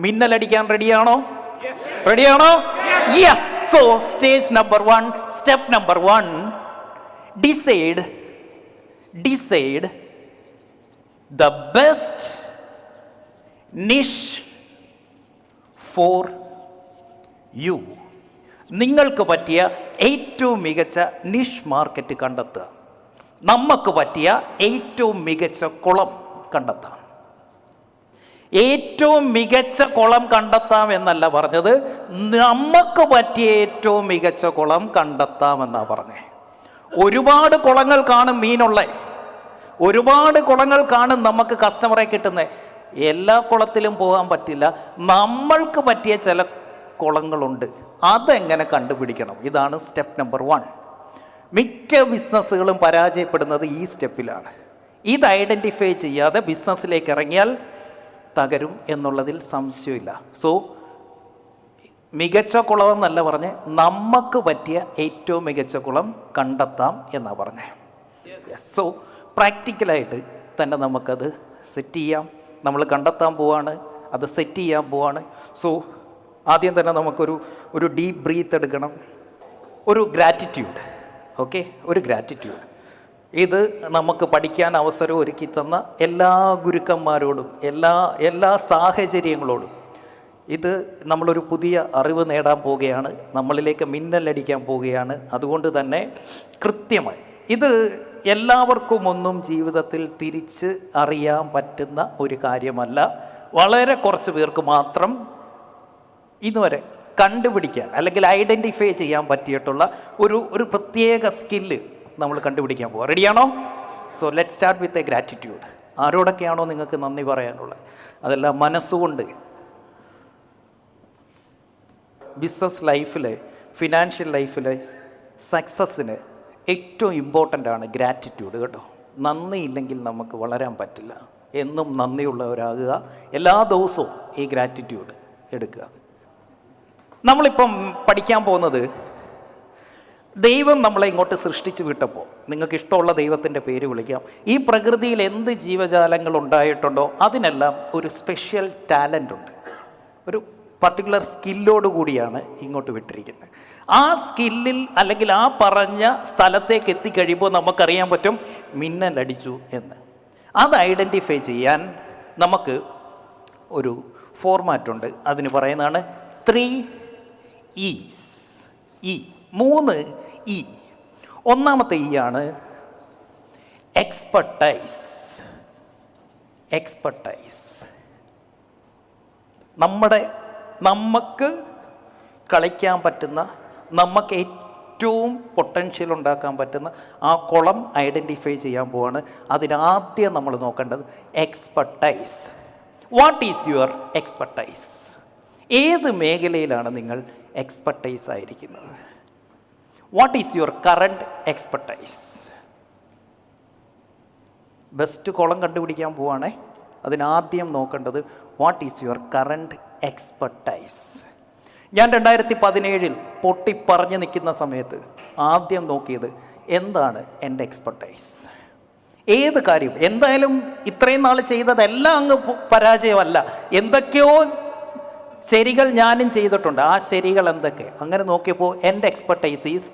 മിന്നലടിക്കാൻ റെഡിയാണോ? റെഡിയാണോ? Yes. So stage number 1, step number 1, decide the best niche for you. നിങ്ങൾക്ക് പറ്റിയ ഏറ്റവും മികച്ച നിഷ് മാർക്കറ്റ് കണ്ടെത്തുക. നമുക്ക് പറ്റിയ ഏറ്റവും മികച്ച കുളം കണ്ടെത്താം. ഏറ്റവും മികച്ച കുളം കണ്ടെത്താം എന്നല്ല പറഞ്ഞത്, നമുക്ക് പറ്റിയ ഏറ്റവും മികച്ച കുളം കണ്ടെത്താമെന്നാണ് പറഞ്ഞത്. ഒരുപാട് കുളങ്ങൾ കാണും മീനുള്ള, ഒരുപാട് കുളങ്ങൾ കാണും നമുക്ക് കസ്റ്റമറെ കിട്ടുന്നത്. എല്ലാ കുളത്തിലും പോകാൻ പറ്റില്ല. നമ്മൾക്ക് പറ്റിയ ചില കുളങ്ങളുണ്ട്, അതെങ്ങനെ കണ്ടുപിടിക്കണം? ഇതാണ് സ്റ്റെപ്പ് നമ്പർ 1. മിക്ക ബിസിനസ്സുകളും പരാജയപ്പെടുന്നത് ഈ സ്റ്റെപ്പിലാണ്. ഇത് ഐഡൻറ്റിഫൈ ചെയ്യാതെ ബിസിനസ്സിലേക്ക് ഇറങ്ങിയാൽ തകരും എന്നുള്ളതിൽ സംശയമില്ല. സോ മികച്ച കുളം എന്നല്ല പറഞ്ഞ്, നമുക്ക് പറ്റിയ ഏറ്റവും മികച്ച കുളം കണ്ടെത്താം എന്നാണ് പറഞ്ഞത്. സോ പ്രാക്ടിക്കലായിട്ട് തന്നെ നമുക്കത് സെറ്റ് ചെയ്യാം. നമ്മൾ കണ്ടെത്താൻ പോവാണ്, അത് സെറ്റ് ചെയ്യാൻ പോവാണ്. സോ ആദ്യം തന്നെ നമുക്കൊരു ഡീപ്പ് ബ്രീത്ത് എടുക്കണം. ഒരു ഗ്രാറ്റിറ്റ്യൂഡ്, ഓക്കെ, ഒരു ഗ്രാറ്റിറ്റ്യൂഡ്. ഇത് നമുക്ക് പഠിക്കാൻ അവസരം ഒരുക്കി തന്ന എല്ലാ ഗുരുക്കന്മാരോടും എല്ലാ സാഹചര്യങ്ങളോടും ഇത് നമ്മളൊരു പുതിയ അറിവ് നേടാൻ പോവുകയാണ്, നമ്മളിലേക്ക് മിന്നലടിക്കാൻ പോവുകയാണ്. അതുകൊണ്ട് തന്നെ കൃത്യമായി ഇത് എല്ലാവർക്കും ഒന്നും ജീവിതത്തിൽ തിരിച്ച് അറിയാൻ പറ്റുന്ന ഒരു കാര്യമല്ല. വളരെ കുറച്ച് പേർക്ക് മാത്രം ഇതുവരെ കണ്ടുപിടിക്കാൻ അല്ലെങ്കിൽ ഐഡൻറ്റിഫൈ ചെയ്യാൻ പറ്റിയിട്ടുള്ള ഒരു പ്രത്യേക സ്കില്ല് നമ്മൾ കണ്ടുപിടിക്കാൻ പോവാം. റെഡിയാണോ? So let start with a gratitude. ആരോടൊക്കെയാണോ നിങ്ങൾക്ക് നന്ദി പറയാനുള്ളത് അതെല്ലാം മനസ്സുകൊണ്ട്. ബിസിനസ് ലൈഫിൽ, ഫിനാൻഷ്യൽ ലൈഫിൽ സക്സസ്സിന് ഏറ്റവും ഇമ്പോർട്ടൻ്റ് ആണ് ഗ്രാറ്റിറ്റ്യൂഡ് കേട്ടോ. നന്ദിയില്ലെങ്കിൽ നമുക്ക് വളരാൻ പറ്റില്ല. എന്നും നന്ദിയുള്ളവരാകുക. എല്ലാ ദിവസവും ഈ ഗ്രാറ്റിറ്റ്യൂഡ് എടുക്കുക. നമ്മളിപ്പം പഠിക്കാൻ പോകുന്നത്, ദൈവം നമ്മളെ ഇങ്ങോട്ട് സൃഷ്ടിച്ച് വിട്ടപ്പോൾ, നിങ്ങൾക്ക് ഇഷ്ടമുള്ള ദൈവത്തിൻ്റെ പേര് വിളിക്കാം, ഈ പ്രകൃതിയിൽ എന്ത് ജീവജാലങ്ങൾ ഉണ്ടായിട്ടുണ്ടോ അതിനെല്ലാം ഒരു സ്പെഷ്യൽ ടാലൻ്റ് ഉണ്ട്. ഒരു പർട്ടിക്കുലർ സ്കില്ലോട് കൂടിയാണ് ഇങ്ങോട്ട് വിട്ടിരിക്കുന്നത്. ആ സ്കില്ലിൽ അല്ലെങ്കിൽ ആ പറഞ്ഞ സ്ഥലത്തേക്ക് എത്തിക്കഴിയുമ്പോൾ നമുക്കറിയാൻ പറ്റും മിന്നലടിച്ചു എന്ന്. അത് ഐഡൻറ്റിഫൈ ചെയ്യാൻ നമുക്ക് ഒരു ഫോർമാറ്റുണ്ട്. അതിന് പറയുന്നതാണ് 3 E's. 3 E. ഒന്നാമത്തെ E ആണ് എക്സ്പെർട്ടൈസ്. നമുക്ക് കളിക്കാൻ പറ്റുന്ന, നമുക്ക് ഏറ്റവും പൊട്ടൻഷ്യൽ ഉണ്ടാക്കാൻ പറ്റുന്ന ആ കുളം ഐഡൻറ്റിഫൈ ചെയ്യാൻ പോവാണ്. അതിനാദ്യം നമ്മൾ നോക്കേണ്ടത് expertise. What is your expertise? ഏത് മേഖലയിലാണ് നിങ്ങൾ എക്സ്പെർട്ടൈസ് ആയിരിക്കുന്നത്? What is your current expertise? Best കുളം കണ്ടുപിടിക്കാൻ പോവാണേ. അതിനാദ്യം നോക്കേണ്ടത് what is your current expertise. ഞാൻ 2017 പൊട്ടിപ്പറഞ്ഞ് നിൽക്കുന്ന സമയത്ത് ആദ്യം നോക്കിയത് എന്താണ് എൻ്റെ എക്സ്പെർട്ടൈസ്. ഏത് കാര്യം, എന്തായാലും ഇത്രയും നാൾ ചെയ്തതെല്ലാം അങ്ങ് പരാജയമല്ല, എന്തൊക്കെയോ ശരികൾ ഞാനും ചെയ്തിട്ടുണ്ട്. ആ ശരികൾ എന്തൊക്കെ? അങ്ങനെ നോക്കിയപ്പോൾ എൻ്റെ എക്സ്പെർട്ടൈസ് ഈസ്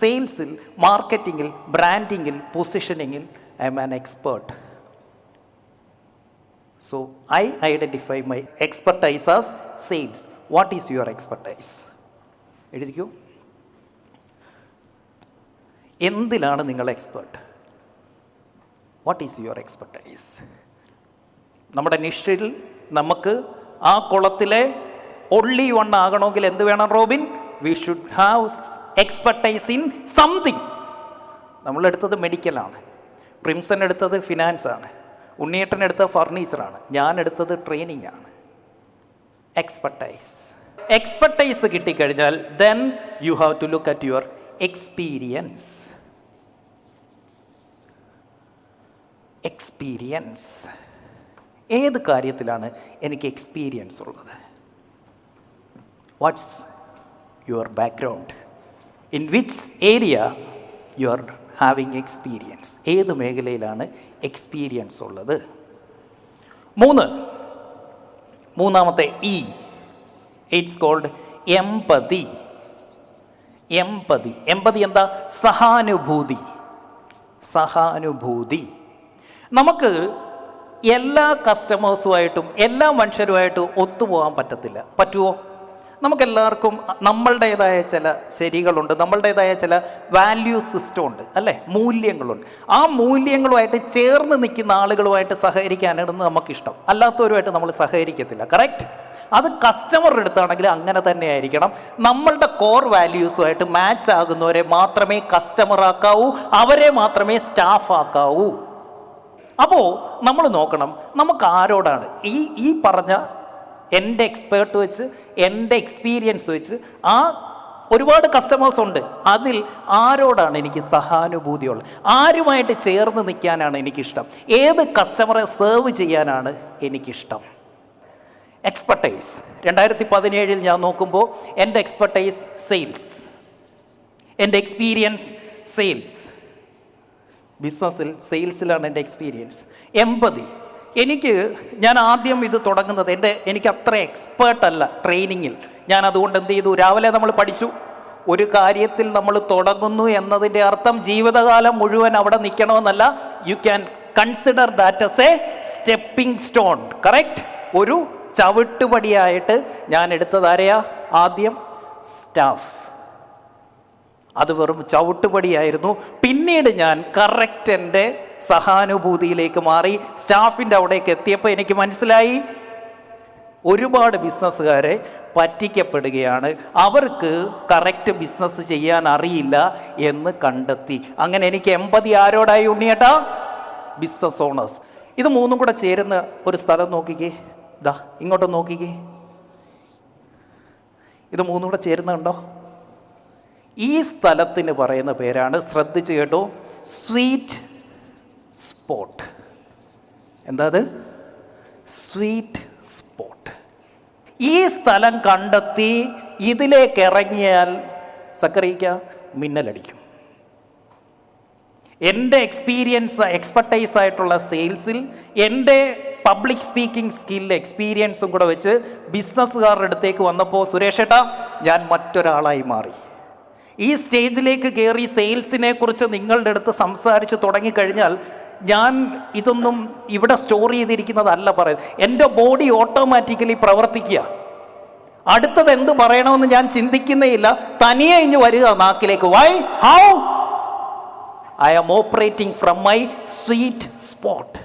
സെയിൽസിൽ, മാർക്കറ്റിങ്ങിൽ, ബ്രാൻഡിങ്ങിൽ, പൊസിഷനിങ്ങിൽ I am an expert. So I identify my expertise as sales. What is your expertise? എഴുതിക്കൂ. എന്തിലാണ് നിങ്ങൾ expert? What is your expertise? നമ്മുടെ നിഷിൽ നമുക്ക് ആ കുളത്തിലെ only one ആകണമെങ്കിൽ എന്ത് വേണം Robin? We should have expertise in something. നമ്മളെടുത്തത് മെഡിക്കലാണ്, പ്രിംസൺ എടുത്തത് ഫിനാൻസ് ആണ്, ഉണ്ണിയേട്ടൻ എടുത്തത് ഫർണിച്ചറാണ്, ഞാൻ എടുത്തത് ട്രെയിനിങ് ആണ്. എക്സ്പെർട്ടൈസ് കിട്ടിക്കഴിഞ്ഞാൽ then you have to look at your experience. ഏത് കാര്യത്തിലാണ് എനിക്ക് എക്സ്പീരിയൻസ് ഉള്ളത്? What's your background? In which area you are having experience? ഏത് മേഖലയിലാണ് എക്സ്പീരിയൻസ് ഉള്ളത്? 3, മൂന്നാമത്തെ E, it's called empathy. Empathy, empathy എന്താ? സഹാനുഭൂതി. സഹാനുഭൂതി. നമുക്ക് എല്ലാ കസ്റ്റമേഴ്സുമായിട്ടും എല്ലാ മനുഷ്യരുമായിട്ടും ഒത്തുപോകാൻ പറ്റത്തില്ല. പറ്റുമോ? നമുക്കെല്ലാവർക്കും നമ്മളുടേതായ ചില ശരികളുണ്ട്, നമ്മളുടേതായ ചില വാല്യൂ സിസ്റ്റം ഉണ്ട് അല്ലേ, മൂല്യങ്ങളുണ്ട്. ആ മൂല്യങ്ങളുമായിട്ട് ചേർന്ന് നിൽക്കുന്ന ആളുകളുമായിട്ട് സഹകരിക്കാനാണ് നമുക്കിഷ്ടം. അല്ലാത്തവരുമായിട്ട് നമ്മൾ സഹകരിക്കത്തില്ല. കറക്റ്റ്? അത് കസ്റ്റമറുടെ അടുത്താണെങ്കിൽ അങ്ങനെ തന്നെ ആയിരിക്കണം. നമ്മളുടെ കോർ വാല്യൂസുമായിട്ട് മാച്ച് ആകുന്നവരെ മാത്രമേ കസ്റ്റമർ ആക്കാവൂ, അവരെ മാത്രമേ സ്റ്റാഫ് ആക്കാവൂ. അപ്പോൾ നമ്മൾ നോക്കണം നമുക്ക് ആരോടാണ് ഈ പറഞ്ഞ എൻ്റെ എക്സ്പേർട്ട് വെച്ച്, എൻ്റെ എക്സ്പീരിയൻസ് വെച്ച് ആ ഒരുപാട് കസ്റ്റമേഴ്സ് ഉണ്ട്, അതിൽ ആരോടാണ് എനിക്ക് സഹാനുഭൂതിയുള്ളത്, ആരുമായിട്ട് ചേർന്ന് നിൽക്കാനാണ് എനിക്കിഷ്ടം, ഏത് കസ്റ്റമറെ സെർവ് ചെയ്യാനാണ് എനിക്കിഷ്ടം. എക്സ്പെർട്ടൈസ്. 2017 ഞാൻ നോക്കുമ്പോൾ എൻ്റെ എക്സ്പെർട്ടൈസ് സെയിൽസ്, എൻ്റെ എക്സ്പീരിയൻസ് സെയിൽസ്. ബിസിനസ്സിൽ സെയിൽസിലാണ് എൻ്റെ എക്സ്പീരിയൻസ്. എംപതി. ഞാൻ ആദ്യം ഇത് തുടങ്ങുന്നത് എനിക്ക് അത്ര എക്സ്പേർട്ടല്ല ട്രെയിനിങ്ങിൽ. ഞാൻ അതുകൊണ്ട് എന്ത് ചെയ്തു, രാവിലെ നമ്മൾ പഠിച്ചു, ഒരു കാര്യത്തിൽ നമ്മൾ തുടങ്ങുന്നു എന്നതിൻ്റെ അർത്ഥം ജീവിതകാലം മുഴുവൻ അവിടെ നിൽക്കണമെന്നല്ല. You can consider that as a stepping stone. Correct? ഒരു ചവിട്ടുപടിയായിട്ട് ഞാൻ എടുത്തതാരെയാ? ആദ്യം സ്റ്റാഫ്. അത് വെറും ചവിട്ടുപടിയായിരുന്നു. പിന്നീട് ഞാൻ കറക്റ്റ് എൻ്റെ സഹാനുഭൂതിയിലേക്ക് മാറി. സ്റ്റാഫിൻ്റെ അവിടേക്ക് എത്തിയപ്പോൾ എനിക്ക് മനസ്സിലായി ഒരുപാട് ബിസിനസ്സുകാരെ പറ്റിക്കപ്പെടുകയാണ്, അവർക്ക് കറക്റ്റ് ബിസിനസ് ചെയ്യാൻ അറിയില്ല എന്ന് കണ്ടെത്തി. അങ്ങനെ എനിക്ക് എംപതി ആരോടായി ഉണ്ണിയേട്ടാ? Business owners. ഇത് മൂന്നും കൂടെ ചേരുന്ന ഒരു സ്ഥലം നോക്കിക്കേ, ഇതാ ഇങ്ങോട്ട് നോക്കിക്കേ. ഇത് മൂന്നും കൂടെ ചേരുന്നുണ്ടോ? ഈ സ്ഥലത്തിന് പറയുന്ന പേരാണ്, ശ്രദ്ധിച്ച് കേട്ടോ, സ്വീറ്റ് സ്പോട്ട്. എന്താ അത്? Sweet spot. ഈ സ്ഥലം കണ്ടെത്തി ഇതിലേക്ക് ഇറങ്ങിയാൽ സക്കറിക്ക മിന്നലടിക്കും. എൻ്റെ എക്സ്പെർട്ടൈസ് ആയിട്ടുള്ള സെയിൽസിൽ എൻ്റെ പബ്ലിക് സ്പീക്കിംഗ് സ്കിൽ എക്സ്പീരിയൻസും കൂടെ വെച്ച് ബിസിനസ്സുകാരുടെ അടുത്തേക്ക് വന്നപ്പോൾ സുരേഷ് ഏട്ടാ ഞാൻ മറ്റൊരാളായി മാറി. ഈ സ്റ്റേജിലേക്ക് കയറി സെയിൽസിനെ കുറിച്ച് നിങ്ങളുടെ അടുത്ത് സംസാരിച്ച് തുടങ്ങിക്കഴിഞ്ഞാൽ ഞാൻ ഇതൊന്നും ഇവിടെ സ്റ്റോർ ചെയ്തിരിക്കുന്നതല്ല പറയുന്നത്, എൻ്റെ ബോഡി ഓട്ടോമാറ്റിക്കലി പ്രവർത്തിക്കുക. അടുത്തത് എന്ത് പറയണമെന്ന് ഞാൻ ചിന്തിക്കുന്നേ ഇല്ല, തനിയെ ഇഞ്ഞ് വരിക നാക്കിലേക്ക്. Why? How? I am operating from my sweet spot.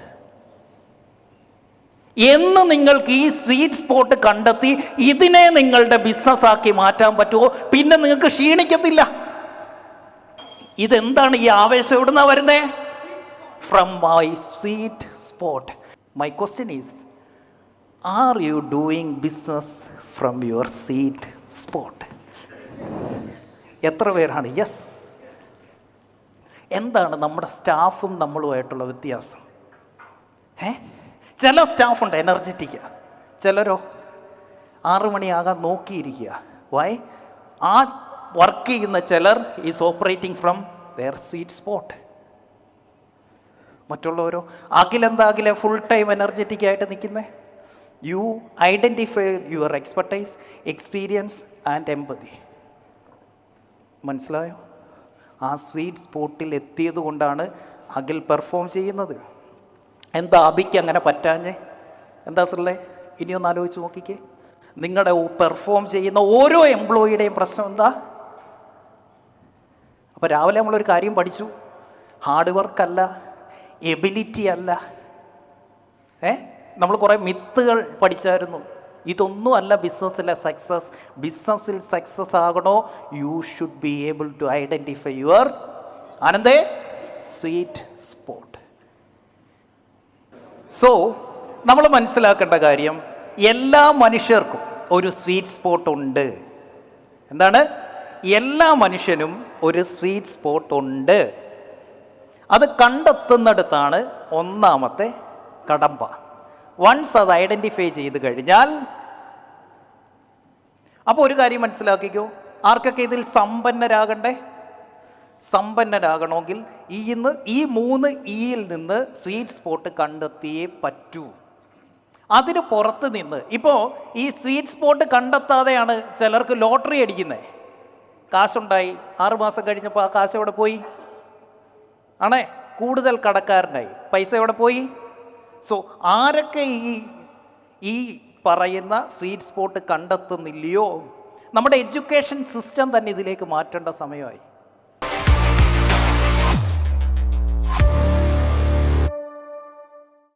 എന്ന് നിങ്ങൾക്ക് ഈ സ്വീറ്റ് സ്പോട്ട് കണ്ടെത്തി ഇതിനെ നിങ്ങളുടെ ബിസിനസ് ആക്കി മാറ്റാൻ പറ്റുമോ, പിന്നെ നിങ്ങൾക്ക് ക്ഷീണിക്കത്തില്ല. ഇതെന്താണ് ഈ ആവേശം? എവിടുന്നാ വരുന്നേ? From my sweet spot. My question is, are you doing business from your sweet spot? എത്ര പേരാണ് യെസ്? എന്താണ് നമ്മുടെ സ്റ്റാഫും നമ്മളുമായിട്ടുള്ള വ്യത്യാസം? ചില സ്റ്റാഫുണ്ട് എനർജറ്റിക്ക, ചിലരോ 6 മണിയാകാൻ നോക്കിയിരിക്കുക. വൈ? ആ വർക്ക് ചെയ്യുന്ന ചിലർ is operating from their sweet spot. മറ്റുള്ളവരോ അഖിലെ ഫുൾ ടൈം എനർജറ്റിക് ആയിട്ട് നിൽക്കുന്നേ. You identify your expertise, experience and empathy. മനസ്സിലായോ? ആ സ്വീറ്റ് സ്പോട്ടിൽ എത്തിയത് കൊണ്ടാണ് അഖിൽ പെർഫോം ചെയ്യുന്നത്. എന്താ അബിക്ക് അങ്ങനെ പറ്റാഞ്ഞേ? എന്താ സാറേ? ഇനിയൊന്ന് ആലോചിച്ച് നോക്കിക്കേ. നിങ്ങളുടെ പെർഫോം ചെയ്യുന്ന ഓരോ എംപ്ലോയിയുടെയും പ്രശ്നം എന്താ? അപ്പോൾ രാവിലെ നമ്മളൊരു കാര്യം പഠിച്ചു, ഹാർഡ് വർക്കല്ല, എബിലിറ്റി അല്ല. നമ്മൾ കുറേ മിത്തുകൾ പഠിച്ചായിരുന്നു. ഇതൊന്നും അല്ല ബിസിനസ്സിലെ സക്സസ്. ബിസിനസ്സിൽ സക്സസ് ആകണോ, you should be able to identify your ആനന്ദേ സ്വീറ്റ് സ്പോട്ട്. സോ നമ്മൾ മനസ്സിലാക്കേണ്ട കാര്യം, എല്ലാ മനുഷ്യർക്കും ഒരു സ്വീറ്റ് സ്പോട്ട് ഉണ്ട്. എന്താണ്? എല്ലാ മനുഷ്യനും ഒരു സ്വീറ്റ് സ്പോട്ട് ഉണ്ട്. അത് കണ്ടെത്തുന്നിടത്താണ് ഒന്നാമത്തെ കടമ്പ. വൺസ് അത് ഐഡൻറ്റിഫൈ ചെയ്ത് കഴിഞ്ഞാൽ, അപ്പോൾ ഒരു കാര്യം മനസ്സിലാക്കിക്കോ, ആർക്കൊക്കെ ഇതിൽ സമ്പന്നരാകണ്ടേ? സമ്പന്നരാകണമെങ്കിൽ ഈ 3 ഇയിൽ നിന്ന് സ്വീറ്റ് സ്പോട്ട് കണ്ടെത്തിയേ പറ്റൂ. അതിന് പുറത്ത് നിന്ന് ഇപ്പോൾ ഈ സ്വീറ്റ് സ്പോട്ട് കണ്ടെത്താതെയാണ് ചിലർക്ക് ലോട്ടറി അടിക്കുന്നത്. കാശുണ്ടായി, 6 മാസം കഴിഞ്ഞപ്പോൾ ആ കാശ് എവിടെ പോയി? ആണേ, കൂടുതൽ കടക്കാരനായി, പൈസ എവിടെ പോയി? സോ ആരൊക്കെ ഈ പറയുന്ന സ്വീറ്റ് സ്പോട്ട് കണ്ടെത്തുന്നില്ലയോ, നമ്മുടെ എഡ്യൂക്കേഷൻ സിസ്റ്റം തന്നെ ഇതിലേക്ക് മാറ്റേണ്ട സമയമായി.